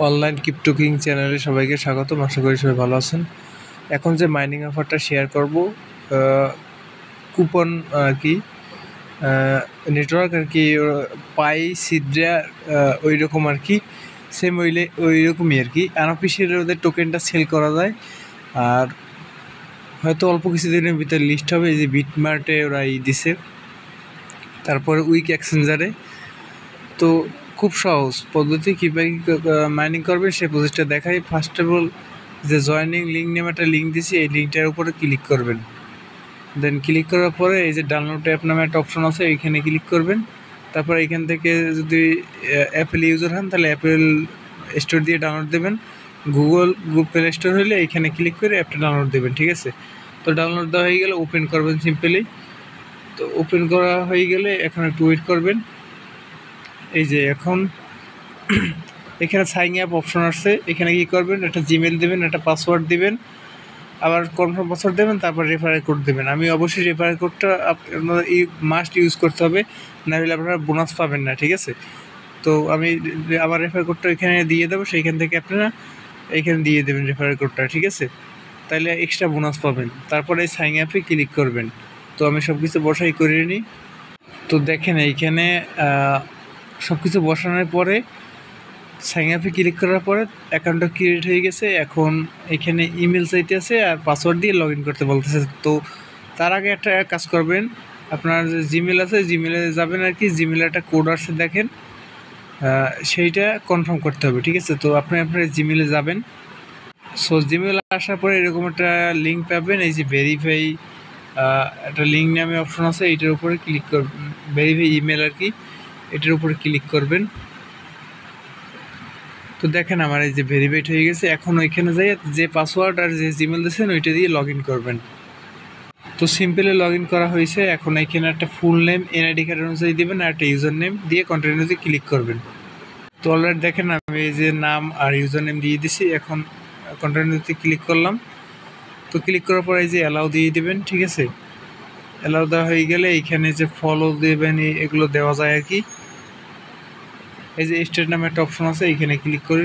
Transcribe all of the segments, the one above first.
Online crypto king চ্যানেলে সবাইকে স্বাগতম। আশা করি সবাই ভালো আছেন। এখন যে মাইনিং অফারটা শেয়ার করব, কুপন আর কি নেটওয়ার্ক আর কি পাই সিদ্রা ওই রকম আর কি, সেম ওই রকমই আর কি। আনঅফিসিয়ালি ওদের টোকেনটা সেল করা যায়, আর হয়তো অল্প কিছুদিনের ভিতরে লিস্ট হবে। এই যে বিটমার্টে ওরা দিছে, তারপরে উইক এক্সচেঞ্জারে। তো খুব সহজ পদ্ধতি, কীভাবে মাইনিং করবে সেই প্রসেসটা দেখাই। ফার্স্ট অফ অল যে জয়েনিং লিঙ্ক নেমে একটা লিঙ্ক দিছি, এই লিঙ্কটার উপরে ক্লিক করবেন। দেন ক্লিক করার পরে এই যে ডাউনলোড অ্যাপ নামে একটা অপশন আছে, এইখানে ক্লিক করবেন। তারপর এখান থেকে যদি অ্যাপেল ইউজার হন তাহলে অ্যাপেল স্টোর দিয়ে ডাউনলোড দেবেন। গুগল প্লে স্টোর হলে এইখানে ক্লিক করে অ্যাপটা ডাউনলোড দেবেন, ঠিক আছে? তো ডাউনলোড দেওয়া হয়ে গেলে ওপেন করবেন সিম্পলি। তো ওপেন করা হয়ে গেলে এখন একটু ওয়েট করবেন। এই যে এখন এখানে সাইন আপ অপশন আসছে, এখানে কী করবেন, একটা জিমেল দেবেন, একটা পাসওয়ার্ড দিবেন, আবার কনফার্ম পাসওয়ার্ড দেবেন, তারপর রেফারেল কোড দেবেন। আমি অবশ্যই রেফারেল কোডটা আপনারা মাস্ট ইউজ করতে হবে, না হলে আপনারা বোনাস পাবেন না, ঠিক আছে? তো আমি আমার রেফারেল কোডটা এখানে দিয়ে দেবো, সেইখান থেকে আপনারা এইখানে দিয়ে দেবেন রেফারেল কোডটা, ঠিক আছে? তাহলে এক্সট্রা বোনাস পাবেন। তারপরে এই সাইন আপে ক্লিক করবেন। তো আমি সব কিছু বসাই করে নিই। তো দেখেন এইখানে সব কিছু বসানোর পরে সাইন আপে ক্লিক করার পরে অ্যাকাউন্টটা ক্রিয়েট হয়ে গেছে। এখন এখানে ইমেল চাইতে আছে আর পাসওয়ার্ড দিয়ে লগ ইন করতে বলতেছে। তো তার আগে একটা কাজ করবেন, আপনার যে জিমেল আছে জিমেলে যাবেন আর কি, জিমেলে একটা কোড আসছে দেখেন, সেইটা কনফার্ম করতে হবে, ঠিক আছে? তো আপনার জিমেলে যাবেন। সো জিমেল আসার পরে এরকম একটা লিঙ্ক পাবেন, এই যে ভেরিফাই একটা লিঙ্ক নামে অপশন আছে, এইটার উপরে ক্লিক করবেন। ভেরিফাই ইমেল আর কি, এটার উপরে ক্লিক করবেন। তো দেখেন আমার এই যে ভেরিফাইড হয়ে গেছে। এখন ওইখানে যাই যে পাসওয়ার্ড আর যে জিমেল দিয়েছেন ওইটা দিয়ে লগ ইন করবেন। তো সিম্পলি লগ ইন করা হয়েছে। এখন এখানে একটা ফুল নেম এনআইডি কার্ড অনুযায়ী দেবেন, আর একটা ইউজার নেম দিয়ে কন্টিনিউতে ক্লিক করবেন। তো অলরেডি দেখেন আমি এই যে নাম আর ইউজার নেম দিয়ে দিছি। এখন কন্টিনিউতে ক্লিক করলাম। তো ক্লিক করার পর এই যে অ্যালাউ দিয়ে দেবেন, ঠিক আছে? অ্যালাউ দেওয়া হয়ে গেলে এইখানে যে ফলো দেবেন এগুলো দেওয়া যায় আর কি। এই যে স্টার্ট নামে একটা অপশন আছে, এইখানে ক্লিক করে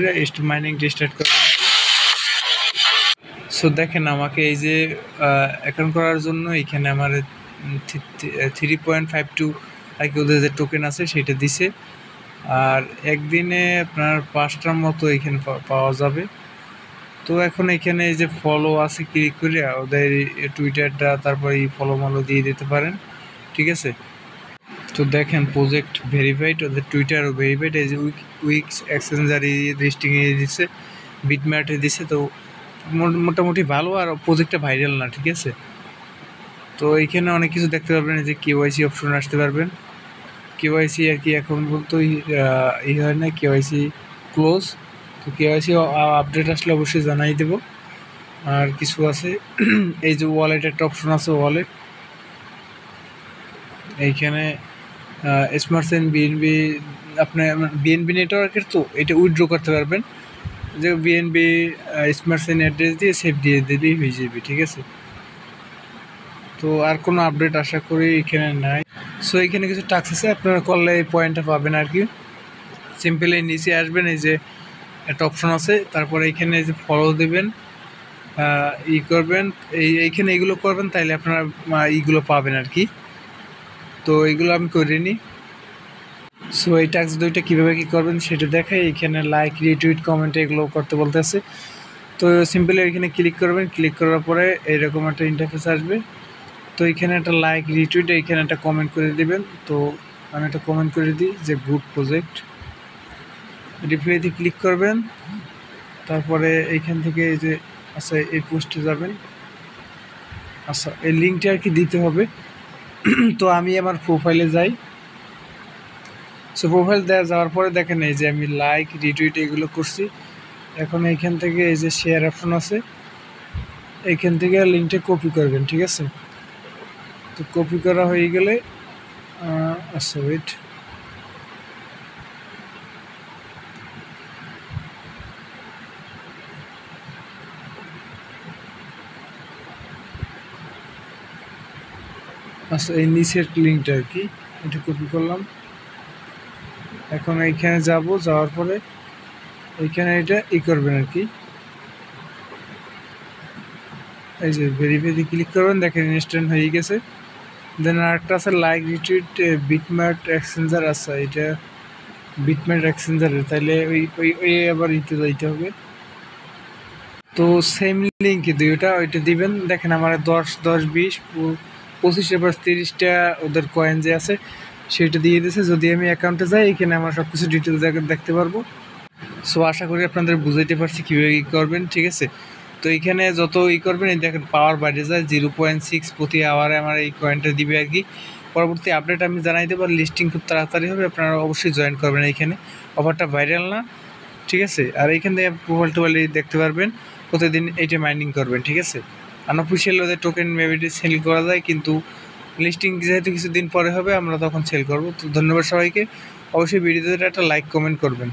মাইনিংটা স্টার্ট করবেন। সো দেখেন আমাকে এই যে অ্যাকাউন্ট করার জন্য এইখানে আমার 3.52 আর কি ওদের যে টোকেন আছে সেটা দিছে। আর একদিনে আপনার 5টার মতো এইখানে পাওয়া যাবে। তো এখন এখানে এই যে ফলো আছে, ক্লিক করে ওদের টুইটারটা তারপর এই ফলো দিয়ে দিতে পারেন, ঠিক আছে? তো দেখেন প্রজেক্ট ভেরিফাইড, ওদের টুইটারও ভেরিফাইড। এই যে উইক্স এক্সচেঞ্জার লিস্টিংয়ে দিচ্ছে, বিটমার্টে দিচ্ছে। তো মোটামুটি ভালো, আর প্রজেক্টটা ভাইরাল না, ঠিক আছে? তো এইখানে অনেক কিছু দেখতে পারবেন, যে কেওয়াইসি অপশন আসতে পারবেন। কেওয়াইসি আর কি এখন বলতো হয় না, কেওয়াইসি ক্লোজ। তো কেওয়াইসি আপডেট আসলে অবশ্যই জানাই দেব। আর কিছু আছে, এই যে ওয়ালেট একটা অপশন আছে, ওয়ালেট। এইখানে স্মার্ট চেইন বিএনবি, আপনার বিএনবি নেটওয়ার্কের, তো এটা উইথড্র করতে পারবেন। যে বিএনবি স্মার্ট চেইন অ্যাড্রেস দিয়ে সেভ দিয়ে দিলেই হয়ে যাবে, ঠিক আছে? তো আর কোনো আপডেট আশা করি এখানে নাই। সো এখানে কিছু টাস্ক আছে, আপনারা করলে এই পয়েন্টটা পাবেন আর কি। সিম্পলি নিচে আসবেন, এই যে একটা অপশন আছে, তারপরে এইখানে এই যে ফলো দেবেন, করবেন, এইখানে এইগুলো করবেন, তাইলে আপনারা এইগুলো পাবেন আর কি। তো এইগুলো আমি করে নিই। সো এই টাস্ক দুইটা কীভাবে কী করবেন সেটা দেখাই। এইখানে লাইক, রিটুইট, কমেন্ট এগুলো করতে বলতেছে। তো সিম্পলি এখানে ক্লিক করবেন। ক্লিক করার পরে এইরকম একটা ইন্টারফেস আসবে। তো এখানে একটা লাইক, রিটুইট, এইখানে একটা কমেন্ট করে দিবেন। তো আমি একটা কমেন্ট করে দিই যে গুড প্রজেক্ট। রিপ্লাইতে ক্লিক করবেন। তারপরে এইখান থেকে এই যে আচ্ছা এই পোস্টে যাবেন, আচ্ছা এই লিঙ্কটা আর কি দিতে হবে। তো আমি আমার প্রোফাইলে যাই। সো প্রোফাইল যাওয়ার পরে দেখেন এই যে আমি লাইক, রিটুইট এগুলো করছি। এখন এইখান থেকে এই যে শেয়ার অপশন আছে, এইখান থেকে লিঙ্কটা কপি করবেন, ঠিক আছে? তো কপি করা হয়ে গেলে আচ্ছা ওয়েট, আচ্ছা এই নিচের লিঙ্কটা আর কি, এটা কপি করলাম। এখন এইখানে যাব, যাওয়ার পরে এইখানে এটা করবেন আর কি, এই যে ভেরিফাইতে ক্লিক করবেন, দেখেন ইনস্ট্যান্ট হয়ে গেছে। দেন আরেকটা আছে লাইক রিটুইট বিটম্যাপ এক্সচেঞ্জার আছে, এটা বিটম্যাপ এক্সচেঞ্জারের, তাইলে ওই আবার যাইতে হবে। তো সেম লিঙ্ক দুইটা ওইটা দিবেন। দেখেন আমার 10 20 25 এবার 30টা ওদের কয়েন যে আছে সেটা দিয়ে দিয়েছে। যদি আমি অ্যাকাউন্টে যাই এখানে আমার সব কিছু ডিটেলস দেখতে পারবো। সো আশা করি আপনাদের বুঝাইতে পারছি কীভাবে করবেন, ঠিক আছে। তো এইখানে যত করবেন, এই দেখেন পাওয়ার বাইরে যায় 0.6 প্রতি আওয়ারে আমার এই কয়েনটা দিবে আর কি। পরবর্তী আপডেট আমি জানাই দেবো, লিস্টিং খুব তাড়াতাড়ি হবে, আপনারা অবশ্যই জয়েন করবেন। এইখানে অফারটা ভাইরাল না, ঠিক আছে। আর এইখান থেকে প্রোফাইল টোফাইল দেখতে পারবেন, প্রতিদিন এইটা মাইনিং করবেন, ঠিক আছে। আনঅফিসিয়াল ওদের টোকেন মেবিটি সেল করা যায়, কিন্তু লিস্টিং যেহেতু কিছুদিন পরে হবে আমরা তখন সেল করব। তো ধন্যবাদ সবাইকে, অবশ্যই ভিডিওতে একটা লাইক কমেন্ট করবেন।